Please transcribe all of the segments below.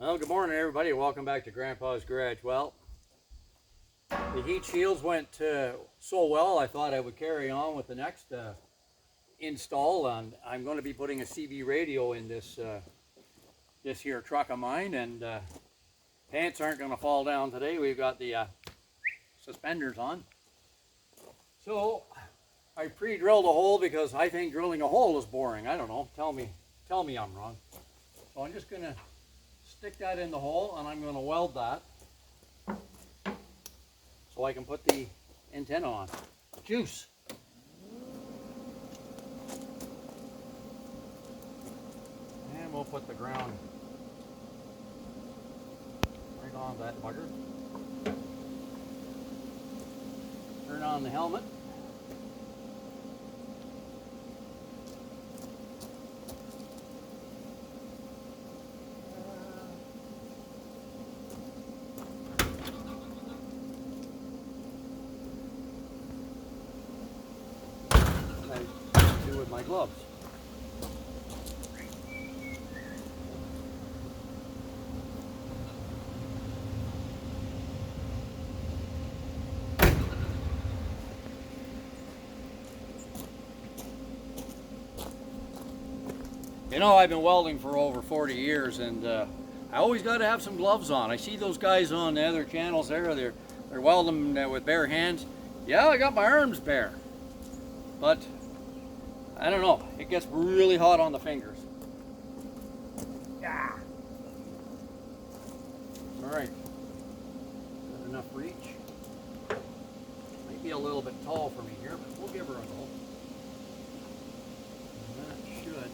Well, good morning, everybody. Welcome back to Grandpa's Garage. Well, the heat shields went so well, I thought I would carry on with the next install. And I'm going to be putting a CB radio in this here truck of mine, and pants aren't going to fall down today. We've got the suspenders on. So I pre-drilled a hole because I think drilling a hole is boring. I don't know. Tell me I'm wrong. So I'm just going to stick that in the hole, and I'm going to weld that so I can put the antenna on. Juice. And we'll put the ground right on that bugger. Turn on the helmet. I do with my gloves. You know, I've been welding for over 40 years, and I always got to have some gloves on. I see those guys on the other channels there, they're welding with bare hands. Yeah, I got my arms bare, but I don't know, it gets really hot on the fingers. Yeah. All right, got enough reach. Might be a little bit tall for me here, but we'll give her a go. And that should.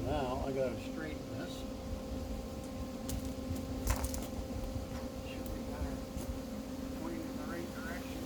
Now I gotta straighten this. Should we got her pointing in the right direction?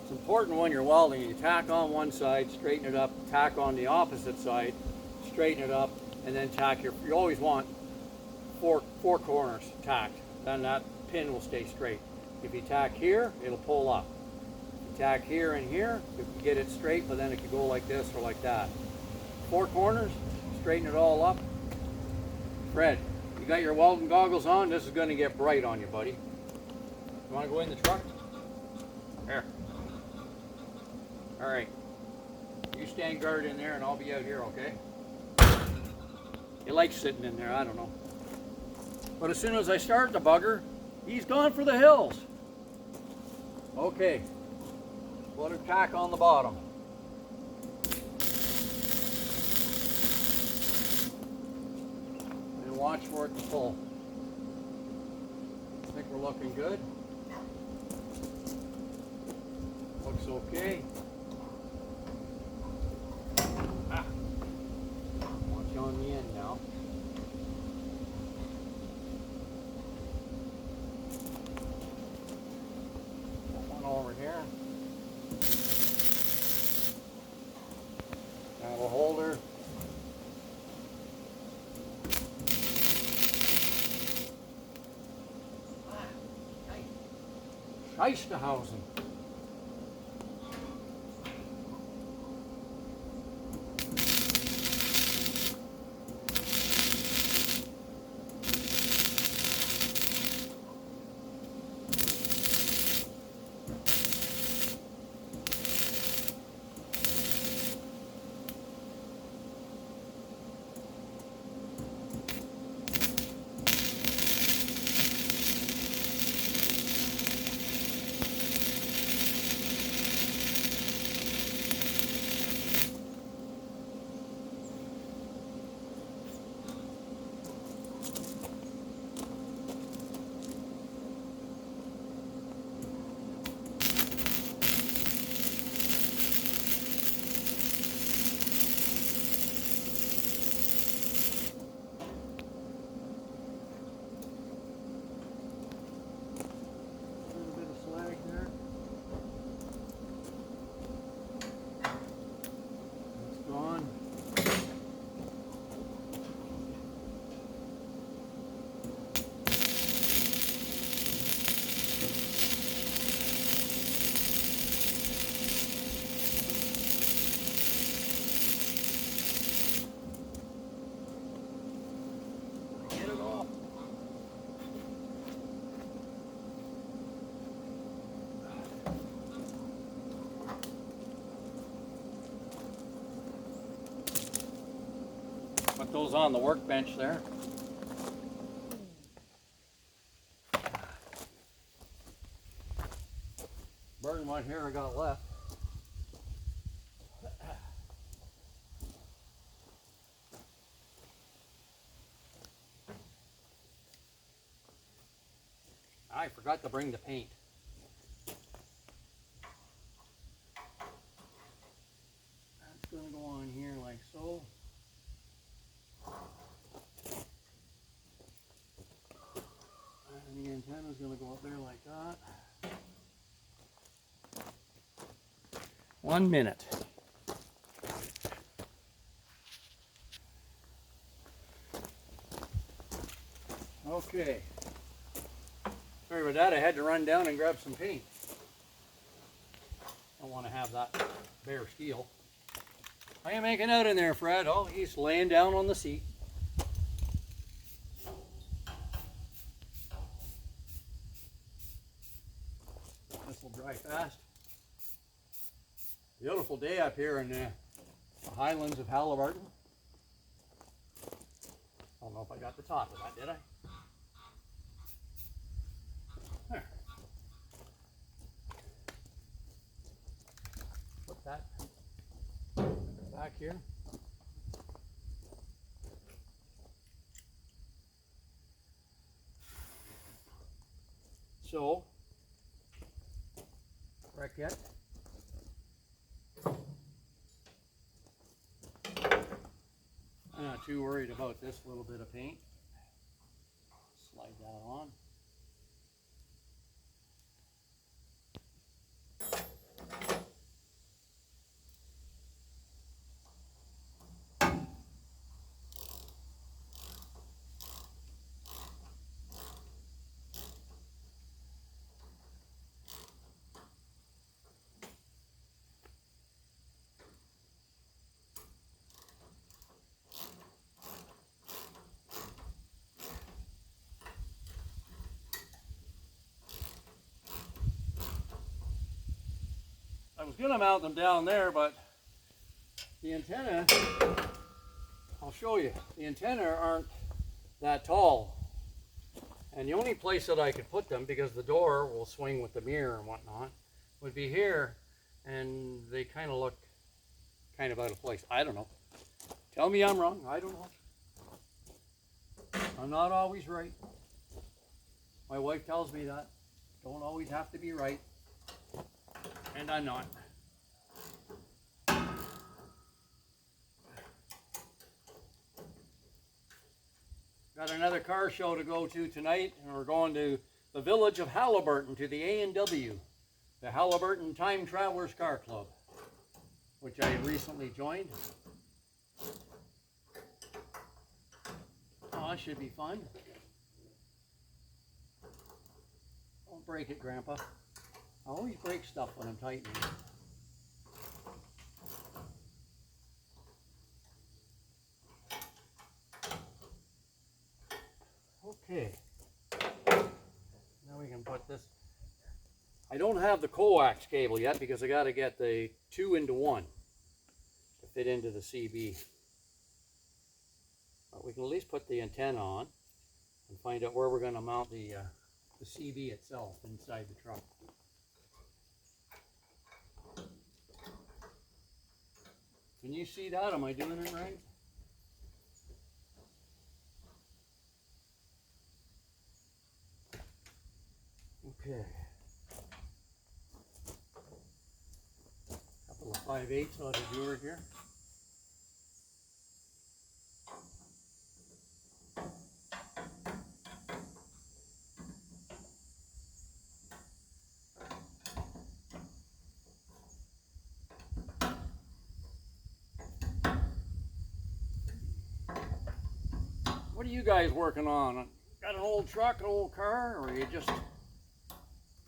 It's important when you're welding, you tack on one side, straighten it up, tack on the opposite side, straighten it up, and then tack you always want four corners tacked. Then that pin will stay straight. If you tack here, it'll pull up. If you tack here and here, you can get it straight, but then it could go like this or like that. 4 corners, straighten it all up. Fred, you got your welding goggles on? This is going to get bright on you, buddy. You want to go in the truck? Here. All right, you stand guard in there and I'll be out here, okay? He likes sitting in there, I don't know. But as soon as I start the bugger, he's gone for the hills. Okay, put a tack on the bottom. And watch for it to pull. I think we're looking good. Looks okay. On the end now. One over here. That'll hold her. Scheistehausen. Put those on the workbench there. Burn what hair I got left. I forgot to bring the paint. That's going to go on here like so. And the antenna is going to go up there like that. 1 minute. Okay. Sorry about that, I had to run down and grab some paint. I don't want to have that bare steel. How are you making out in there, Fred? Oh, he's laying down on the seat. This will dry fast. Beautiful day up here in the highlands of Haliburton. I don't know if I got the top of that, did I? There. Put that back here. So, bracket. I'm not too worried about this little bit of paint. Slide that on. I was going to mount them down there, but the antenna, I'll show you, the antenna aren't that tall. And the only place that I could put them, because the door will swing with the mirror and whatnot, would be here, and they kind of look kind of out of place. I don't know. Tell me I'm wrong. I don't know. I'm not always right. My wife tells me that. Don't always have to be right. And I'm not. Got another car show to go to tonight, and we're going to the village of Haliburton to the A&W, the Haliburton Time Travelers Car Club, which I recently joined. Oh, that should be fun. Don't break it, Grandpa. I always break stuff when I'm tightening it. Okay. Now we can put this. I don't have the coax cable yet because I got to get the 2-in-1 to fit into the CB. But we can at least put the antenna on and find out where we're going to mount the CB itself inside the truck. Can you see that? Am I doing it right? Okay. Couple of 5/8 ought to do it here. What are you guys working on? Got an old truck, an old car, or are you just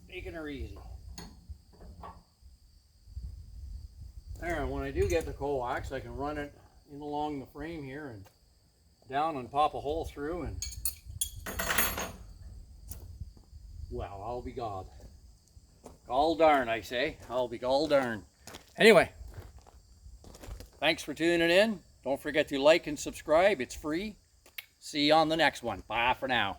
taking her easy? There, when I do get the coax, I can run it in along the frame here and down and pop a hole through, and well, I'll be God. Gall darn, I say. I'll be gall darn. Anyway, thanks for tuning in. Don't forget to like and subscribe. It's free. See you on the next one. Bye for now.